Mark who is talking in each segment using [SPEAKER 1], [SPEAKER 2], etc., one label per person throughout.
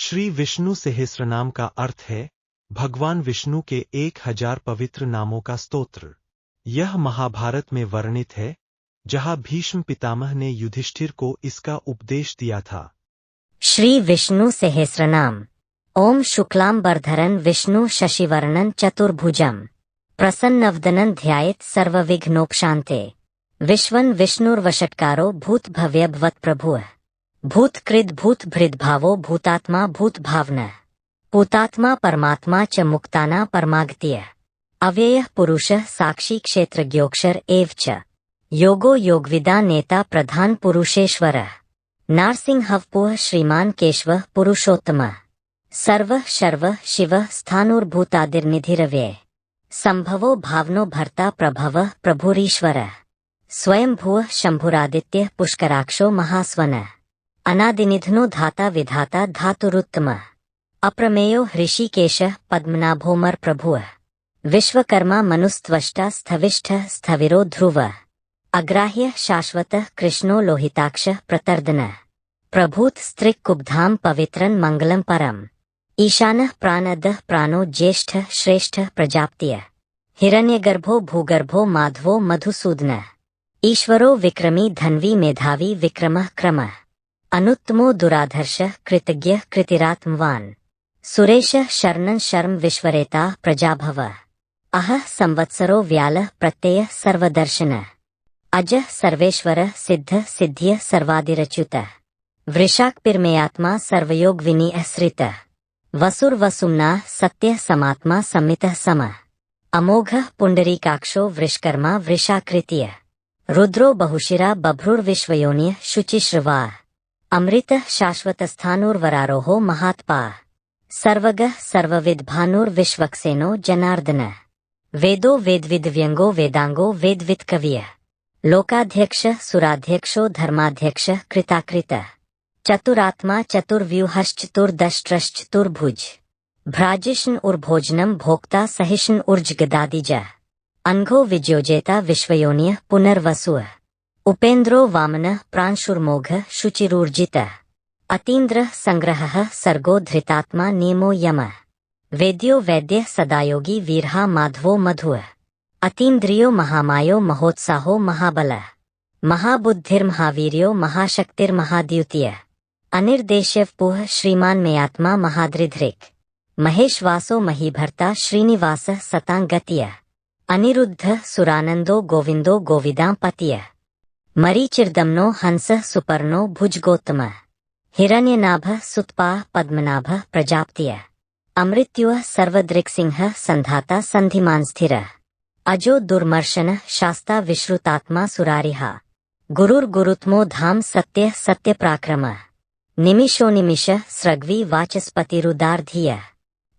[SPEAKER 1] श्री विष्णु सहस्रनाम का अर्थ है भगवान विष्णु के 1000 पवित्र नामों का स्तोत्र। यह महाभारत में वर्णित है, जहाँ भीष्म पितामह ने युधिष्ठिर को इसका उपदेश दिया था।
[SPEAKER 2] श्री विष्णु सहस्रनाम। ओम शुक्लांबरधरं विष्णु शशिवर्णं चतुर्भुजं प्रसन्नवदनं ध्यायेत् सर्वविघ्नोपशान्ते। विश्वं विष्णुर्वषट्कारो भूत भव्यभवत् प्रभुः भूतकृद् भूतभृद्भावो भूतात्मा भूतभावनः पूतात्मा परमात्मा च मुक्ताना परमागतिः अव्ययः पुरुषः साक्षी क्षेत्रज्ञोऽक्षर एव च योगो योगविदा नेता प्रधान पुरुषेश्वरः नारसिंहवपुः श्रीमान् केशवः पुरुषोत्तमः सर्वः शर्वः शिवः स्थाणुर्भूतादिर्निधिरव्ययः संभवो भावनो भर्ता प्रभवः प्रभुरीश्वरः स्वयंभुवः शंभुरादित्यः पुष्कराक्षो महास्वनः अनादिनिधनो धाता विधाता धातुरुत्तमः अप्रमेयो हृषिकेशः पद्मनाभोमर प्रभुः विश्वकर्मा मनुस्त्वष्टा स्थविष्ठः स्थविरो ध्रुवः अग्राह्यः शाश्वतः कृष्णो लोहिताक्षः प्रतर्दनः प्रभूत स्त्रिक्कुब्धां पवित्रं मंगलम परम ईशानः प्राणदः प्राणो ज्येष्ठः श्रेष्ठः प्रजापतिः हिरण्यगर्भो भूगर्भो माधवो मधुसूदनः ईश्वरो विक्रमी धन्वी मेधावी विक्रमः क्रमः अनुत्तमो दुराधर्षः कृतज्ञः कृतिरात्मवान् सुरेशः शरणं शर्म विश्वरेता प्रजाभवः अहः संवत्सरो व्यालः प्रत्ययः सर्वदर्शनः अजः सर्वेश्वरः सिद्धः सिद्ध्यः सर्वादिरच्युतः वृषाक्पिर्मेयात्मा सर्वयोग विनिःसृतः वसुर्वसुम्नाः सत्यः समात्मा संमितः समः अमोघः पुंडरीकाक्षो वृषकर्मा वृषाकृतिः रुद्रो बहुशिरा बभ्रुर्विश्वयोनिः शुचिश्रवाः अमृतः शाश्वतस्थाणुर्वरारोहो महात्पाः सर्वगः सर्वविद्भानुर्विश्वक्सेनो जनार्दनः वेदो वेदविद्व्यंगो वेदांगो वेदवित्कवियः लोकाध्यक्षः सुराध्यक्षो धर्माध्यक्षः कृताकृतः चतुरात्मा चतुर्व्यूहश्चतुर्दष्ट्रश्चतुर्भुज भ्राजिष्ण उर्भोजनम भोक्ता सहिष्ण ऊर्जगदादिजः अनघो विज्योजेता विश्वयोनियः पुनर्वसुः उपेन्द्रो वामनः प्रांशुर्मोघः शुचिरूर्जितः अतीन्द्रः संग्रहः सर्गो धृतात्मा नियमो यमः वेद्यो वैद्यः सदायोगी वीरः माधवो मधुः अतीन्द्रियो महामायो महोत्साहो महाबलः महाबुद्धिर्महावीर्यो महाशक्तिर्महाद्युतियः अनिर्देश्यवपुः श्रीमान् मेयात्मा महाद्रिधृक् महेशवासो महीभर्ता श्रीनिवासः सतांगतियः अनिरुद्धः सुरानंदो गोविंदो गोविदां पतियः मरीचिर्दम्नो हंसः सुपर्णो भुजगोत्तमः हिरण्यनाभः सुतपाः पद्मनाभः प्रजापतियः अमृत्युः सर्वदृक्सिंहः संधाता संधिमान् स्थिरः अजो दुर्मर्शनः शास्ता विश्रुतात्मा सुरारिहा गुरुर्गुरुत्मो धाम सत्यः सत्यप्राक्रमः निमिषो निमिषः स्रग्वी वाचस्पतिरुदार्धियः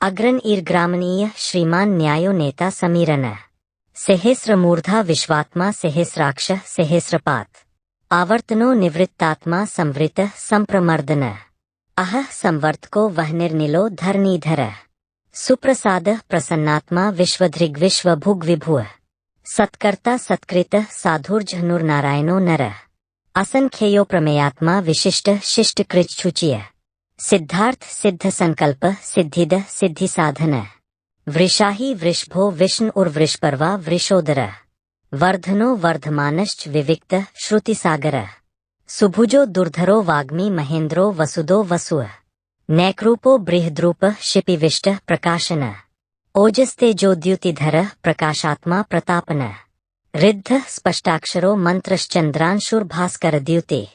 [SPEAKER 2] अग्रन ईर्ग्रामणीयः श्रीमान् न्यायो नेता समीरनः सहस्रमूर्धा विश्वात्मा सहस्राक्षः सहस्रपात् आवर्तनो निवृत्तात्मा संवृतः संप्रमर्दनः अहः संवर्तको वह्निर्निलो धरणीधरः सुप्रसादः प्रसन्नात्मा विश्वधृग्विश्वभुग् विभुः सत्कर्ता सत्कृतः साधुर्जनुर्नारायणो नरः असंख्येयो प्रमेयात्मा विशिष्टः शिष्टकृच्छुचियः सिद्धार्थ सिद्ध संकल्पः सिद्धिदः सिद्धि साधनः वृषाही वृषभो विष्णु उर्वृषपर्वा वृषोदरः वर्धनो वर्धमानश्च विविक्तः श्रुतिसागरः सुभुजो दुर्धरो वाग्मी महेन्द्रो वसुदो वसुः नैक्रूपो बृहद्रूपः शिपिविष्टः प्रकाशनः ओजस्तेजोद्युतिधरः प्रकाशात्मा प्रतापनः ऋद्धः स्पष्टाक्षरो मंत्रश्चन्द्रांशुर्भास्करद्युतिः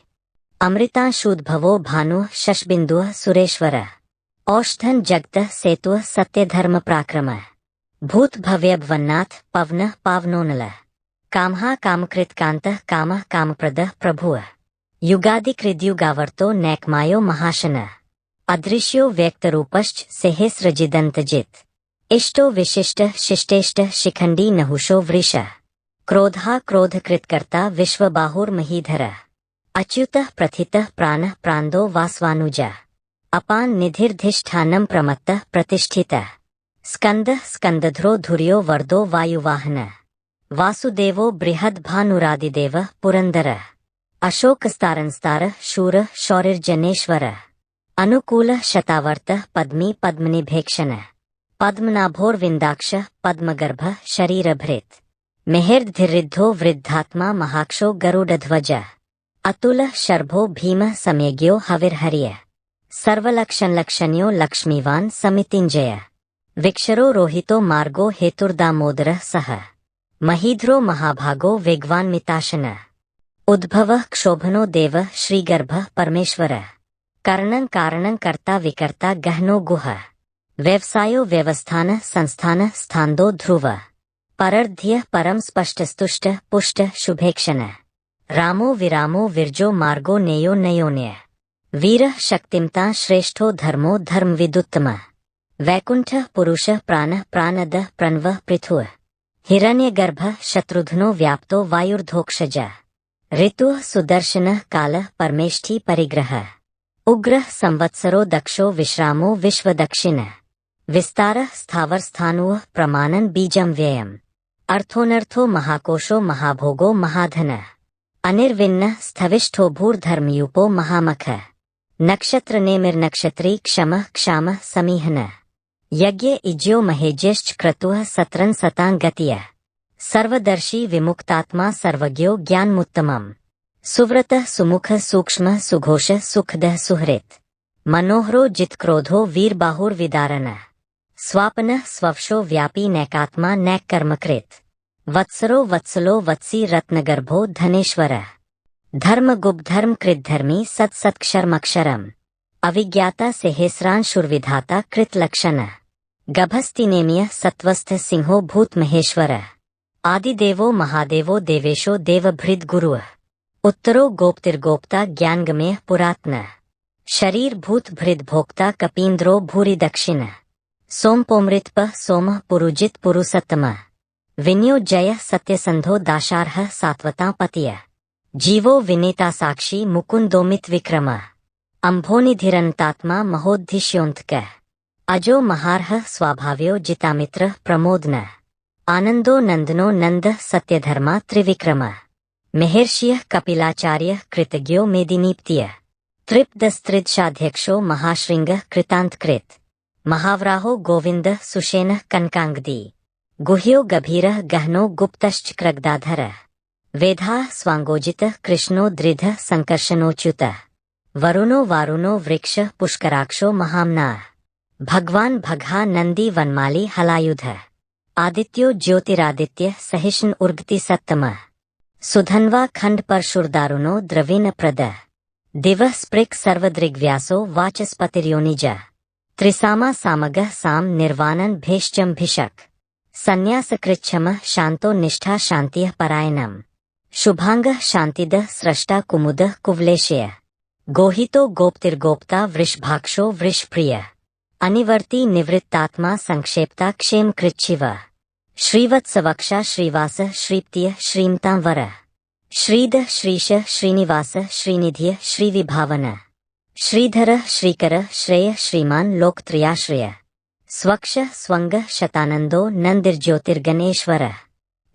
[SPEAKER 2] अमृतांशूद्भवो भानुः शशबिन्दुः सुरेश्वरः औषधं जगतः सेतुः सत्यधर्मप्राक्रमः भूतभव्यभवन्नाथ पवनः पावनोनलः कामः कामकृत्कान्तः कामः कामप्रदः प्रभुः युगादिकृद्युगावर्तो नैकमायो महाशनः अदृश्यो व्यक्तरूपश्च सहस्रजिदन्तजित् इष्टो विशिष्टः शिष्टेष्टः शिखण्डी नहुषो वृषः क्रोधः क्रोधकृत्कर्ता विश्वबाहुर्महीधरः अच्युतः प्रथितः प्राणः प्रान्दो वास्वानुजः अपान निधिर्धिष्ठानं प्रमत्तः प्रतिष्ठितः स्कन्दः स्कन्दध्रो धुर्यो वर्दो वायुवाहनः वासुदेवो बृहद्भानुरादिदेवः पुरन्दरः अशोकस्तारंस्तारः शूरः शौरिर्जनेश्वरः अनुकूल शतावर्त पद्मी पद्मनिभेक्षण पद्मनाभोर्विन्दाक्ष पद्मगर्भ शरीरभृत् मेहर्धिरिद्धो वृद्धात्मा महाक्षो गरुडध्वज अतुल शर्भो भीम सम्यज्ञो हविर्हर्य सर्वलक्षणलक्षण्यो लक्ष्मीवान् समितिञ्जय विक्षरो रोहितो मार्गो हेतुर्दामोदरः सः महीध्रो महाभागो वेगवान्मिताशन उद्भवः क्षोभनो देवः श्रीगर्भः परमेश्वरः करणं कारणं कर्ता विकर्ता गहनो गुहः व्यवसायो व्यवस्थान संस्थान स्थान्दो ध्रुव परर्ध्य परम स्पष्टस्तुष्ट पुष्ट शुभेक्षण रामो विरामो विरजो मार्गो नेयो नयोन्य वीर शक्तिमता श्रेष्ठो धर्मो धर्मविदुत्तम वैकुंठ पुरुष प्राण प्राणद प्रणव पृथु हिरण्यगर्भ शत्रुघ्नो व्याप्तो वायुर्धोक्षज ऋतु सुदर्शन काल परमेष्ठी परिग्रह उग्र संवत्सरो दक्षो विश्रामो विश्वदक्षिण विस्तार स्थावर स्थाणु प्रमाणन बीजम व्ययम् अर्थोनर्थो महाकोशो महाभोगो महाधन अनिर्विन्न स्थविष्ठो भूर्धर्मयूपो महामख नक्षत्र नेमिर्नक्षत्री क्षम क्षाम समीहन यज्ञ इज्यो महेज्यश्च क्रतुः सत्रन सतां गतिय सर्वदर्शी विमुक्तात्मा सर्वज्ञो ज्ञानमुत्तमम् सुव्रतः सुमुख सूक्ष्म सुघोष सुखदः सुहृत् मनोहरो जितक्रोधो वीरबाहुर्विदारण स्वापनः स्ववशो व्यापी नैकात्मा नैकर्मकृत् वत्सरो वत्सलो वत्सी रत्नगर्भो धनेश्वरः धर्मगुप्धर्म कृद्धर्मी सत्सत्क्षरमक्षरम् अविज्ञाता सेहेस्रांशुर्विधाता कृतलक्षण गभस्तिनेमिय सत्वस्थ सिंहो भूत महेश्वरः आदिदेवो महादेवो देवेशो देवभृद्गुरुः उत्तरो गोप्तिर्गोप्ता ज्ञानगमेय पुरात्न शरीर भूत भृद भोक्ता कपीन्द्रो भूरि दक्षिण सोमपोमृतप सोम पुरुजित पुरुषोत्तम विन्यो जय सत्यसंधो दाशार्ह सात्वता पतिय जीवो विनीता साक्षी मुकुंदोमित विक्रम अम्भोनिधिरन्तात्मा महोद्धिश्योन्तक अजो महार्ह स्वाभाव्यो जितामित्र प्रमोदन आनंदो नंदनो नंद सत्यधर्मा त्रिविक्रम महर्षियः कपिलाचार्य कृतज्ञो मेदिनीप्तिय त्रिप्तस्त्रिदशाध्यक्षो महाशृंगः कृतान्तकृत् महावराहो गोविंद सुषेणः कनकांगदी गुह्यो गभीरः गहनो गुप्तश्च क्रग्दाधरः वेदाः स्वांगोजितः कृष्णो दृढः संकर्षणोच्युतः वरुणो वारुणो वृक्ष पुष्कराक्षो महाम्नाः भगवान भगहा नंदी वनमाली हलायुधः आदित्यो ज्योतिरादित्य सहिष्ण उर्गति सत्तमः सुधन्वा खंड परशुरदारुणो द्रविण प्रदः दिवः स्पृक् सर्वदृग्व्यासो वाचस्पतिर्योनिज त्रिसामा सामगः साम निर्वाणन भेषजम भिषक संन्यासकृच्छम शांतो निष्ठा शांतिः परायणम् शुभांगः शांतिदः स्रष्टा कुमुदः कुवलेशय गोहितो गोप्तिर्गोप्ता वृषभाक्षो वृषप्रियः अनिवर्ती निवृत्तात्मा संक्षेप्ता क्षेम कृच्छिव श्रीवत्सवक्षा श्रीवास श्रीप्तिय श्रीमतांवर श्रीद श्रीश श्रीनिवास श्रीनिधिय श्रीविभावन श्रीधर श्रीकर श्रेय श्रीमान लोकत्रयाश्रय स्वक्ष स्वंग शतानंदो नंदिर्ज्योतिर्गणेश्वर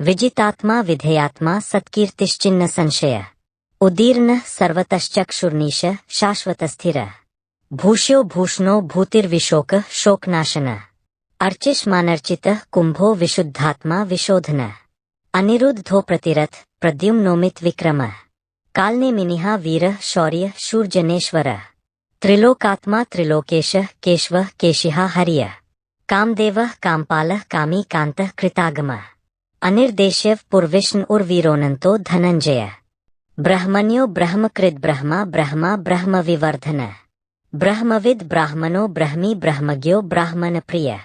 [SPEAKER 2] विजितात्मा विधेयात्मा सत्कीर्तिश्चिन्न संशय उदीर्ण सर्वतश्चक्षुर्निश शाश्वतस्थिर भूष्यो भूषणो भूतिर्विशोक शोकनाशन अर्चिष्मानर्चित कुंभो विशुद्धात्मा विशोधन अनिरुद्धो प्रतिरथ प्रद्युम्नोमित विक्रम कालनेमिनिहा वीर शौर्य शूरजनेश्वर त्रिलोकात्मा त्रिलोकेश केशव केशिहा हरिय कामदेव कामपाल कामी कांत कृतागम अनिर्देश्यव पुरविष्णु उर्वीरोनंतो धनंजय ब्रह्मण्यो ब्रह्मकृत ब्रह्मा ब्रह्मा ब्रह्म विवर्धन ब्रह्मविद ब्राह्मणो ब्रह्मी ब्रह्मज्ञो ब्राह्मण प्रिय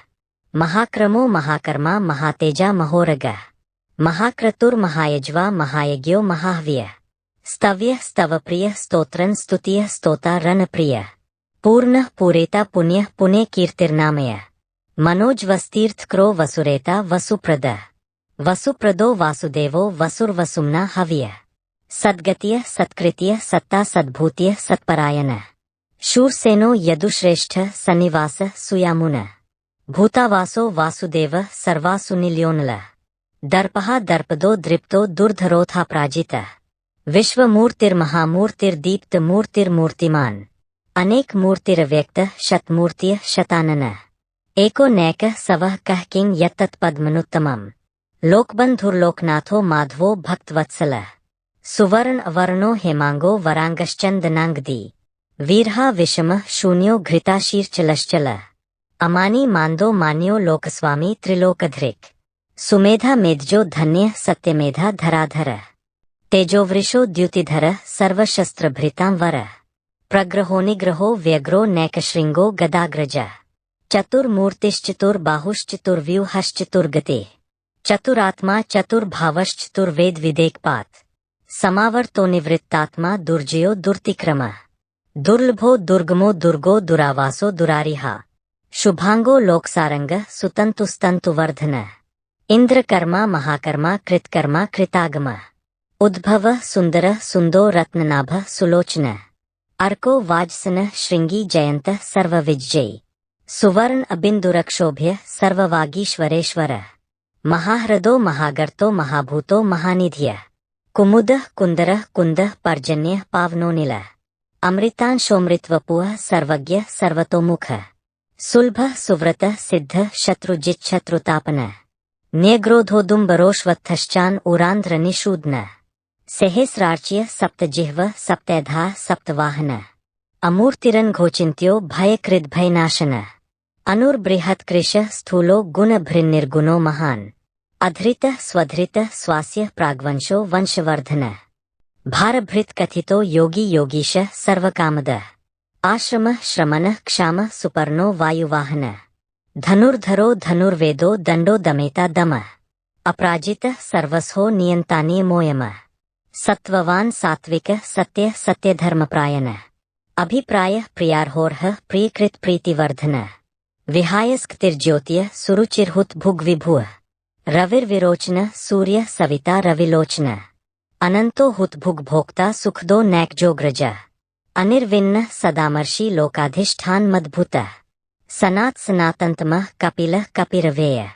[SPEAKER 2] महाक्रमो महाकर्मा महातेजा महोरग महाक्रतुर महायज्वा महायज्ञो महाहव्य स्तव्य स्तवप्रिय स्तोत्रन स्तुतिय स्तोता रणप्रिय पूर्ण पूरेता पुण्य पुण्य कीर्तिर्नामय मनोजवस्तीर्थ क्रो वसुरेता वसुप्रद वसुप्रदो वासुदेवो वसुर्वसुम्ना हव्य सद्गतिय सत्कृत्य सत्ता सद्भूतिय सत्परायण शूरसेनो यदुश्रेष्ठ सन्निवास सुयामुन भूतावासो वासुदेव सर्वासुनिल्योनल दर्पहा दर्पदो दृप्तो दुर्धरोथा प्राजित विश्वमूर्तिर्महामूर्तिर्दीप्त मूर्तिर्मूर्तिमान अनेक मूर्तिरव्यक्त शतमूर्तिय शतानन एको नैक सवः कः किं यत्तत्पद्मनुत्तमम् लोकबन्धुर्लोकनाथो माधवो भक्तवत्सलः सुवर्ण वर्णो हेमांगो वरांगश्चंदनांगदी वीरहा विषम शून्यो घृताशीर्चलश्चल अमानी मांदो मान्यो लोकस्वामी त्रिलोकधृक् सुमेधा मेधजो धन्य सत्यमेधा धराधर तेजोवृषो द्युतिधर सर्वशस्त्रभृतांवर प्रग्रहो निग्रहो व्यग्रो नैकशृंगो गदाग्रज चतुर्मूर्तिश्चतुर्बाहुश्चतुर्व्यूहश्चतुर्गते चतुरात्मा चतुर्भावश्चतुर्वेद विदेकपात समावर्तो निवृत्तात्मा दुर्जयो दुर्तिक्रम दुर्लभो दुर्गमो दुर्गो दुरावासो दुरारिहा शुभांगो लोकसारंग सुतंतुस्तंतुवर्धन इंद्रकर्मा महाकर्मा कृतकर्मा कृतागम उद्भव सुंदर सुंदो रत्ननाभ सुलोचन अर्को वाजसन श्रृंगी जयंत सर्वविजयी सुवर्ण अबिंदुरक्षोभ्य सर्ववागीश्वरेश्वर महाह्रदो महागर्तो महाभूतो महानिध्य कुमुद कुंदर कुंद पर्जन्य पावनोनिल अमृतांशोमृतवपुः सर्वज्ञ सर्वतोमुख सुलभ सुव्रत सिद्ध शत्रुजित शत्रुतापन न्यग्रोधोदुम्बरोश्वत्थश्चान उरांध्र निषूद्न सहस्रार्च्य सप्तजिह्व सप्तैधा सप्तवाहन अमूर्तिरन घोचिन्त्यो भयकृद भयनाशन अनुर्बृहत्कृश स्थूलो गुणभृन्निर्गुणो महान् अधृत स्वधृत स्वास्य प्राग्वंशो वंशवर्धन भारभृत कथितो योगी योगीश सर्वकामद आश्रम श्रमण क्षाम सुपर्णो वायुवाहन धनुर्धरो धनुर्वेदो दंडो दमेता दम अपराजित सर्वस्हो नियंतानियमोयम सत्ववान सात्विक सत्य सत्यधर्मप्रायण अभिप्राय प्रियार्होर्ह प्रियकृत प्रीतिवर्धन विहायस्कतिर्ज्योतिय सुरुचिर्हुत भुग्विभुः रविर्विरोचन सूर्य सविता रविलोचन अनंतो हुत भुग्भोक्ता सुखदो नैकजोग्रज अनिर्विन्न सदामर्षि लोकाधिष्ठान मद्भुत सनात सनातन्तमः कपिल कपिरवेय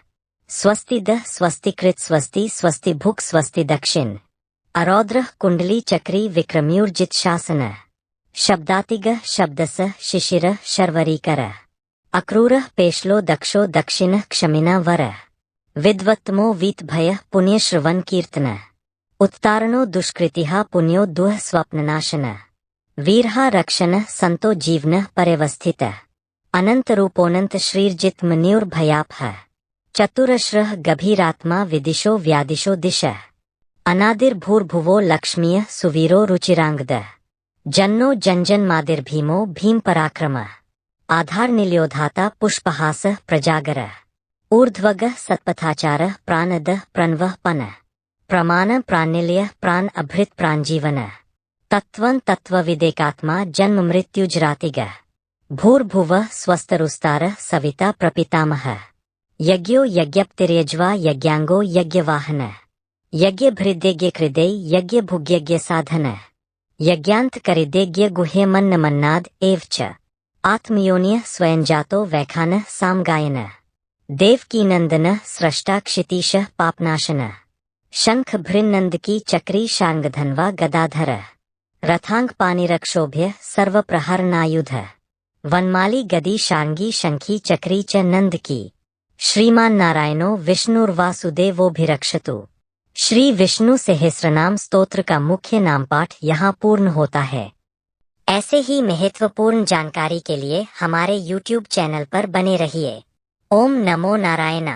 [SPEAKER 2] स्वस्तिद स्वस्तिकृत स्वस्ति स्वस्ति भुक् स्वस्ति दक्षिण अरौद्र कुंडली चक्री विक्रम्यूर्जित शासन शब्दातिग शब्दस शिशिर शर्वरीकर अक्रूर पेशलो दक्षो दक्षिण क्षमिना वर विद्वत्तमो वीतभय पुण्यश्रवण कीर्तन उत्तारणो दुष्कृतिहा पुण्यो दुह स्वप्ननाशन वीरहा रक्षण संतो जीवन पर्यवस्थित अनंत रूपोनंत श्रीर्जित मन्युर्भयापः चतुरश्रः गभीरात्मा विदिशो व्यादिशो दिश अनादिर्भूर्भुवो लक्ष्मीय सुवीरो रुचिरांगद जन्नो जन्जन्मादिर्भीमो भीम पराक्रम आधार निल्योधाता पुष्पहास प्रजागर ऊर्ध्वग सत्पथाचार प्राणद प्रणवः पन प्रमाण प्राणिल्य प्राण अभृत प्राणजीवन तत्वं तत्वविदेकात्मा जन्म मृत्युजरातिग भूर्भुव स्वस्तरुस्तार सविता प्रपितामह यज्ञो यज्ञप्तिर्यज्वा यज्ञांगो यज्ञवाहन यज्ञभृद्यज्ञकृदे यज्ञभुग्यज्ञ साधन यज्ञांत करिदेज्ञ गुह्यमन्न मन्नाद एव च आत्मयोनिय स्वयंजातो वैखान सामगायन देवकीनंदन स्रष्टा क्षितीश पापनाशन शंख भृन्नंदकी चक्री शांगधन्वा गदाधर रथांग पानिरक्षोभ्य सर्वप्रहरणायुध वनमाली गदी शांगी शंखी चक्री च नंदकी श्रीमान नारायणो विष्णुर्वासुदेवोभिरक्षतु श्री विष्णु सहस्रनाम स्तोत्र का मुख्य नाम पाठ यहाँ पूर्ण होता है। ऐसे ही महत्वपूर्ण जानकारी के लिए हमारे YouTube चैनल पर बने रहिए। ओम नमो नारायण।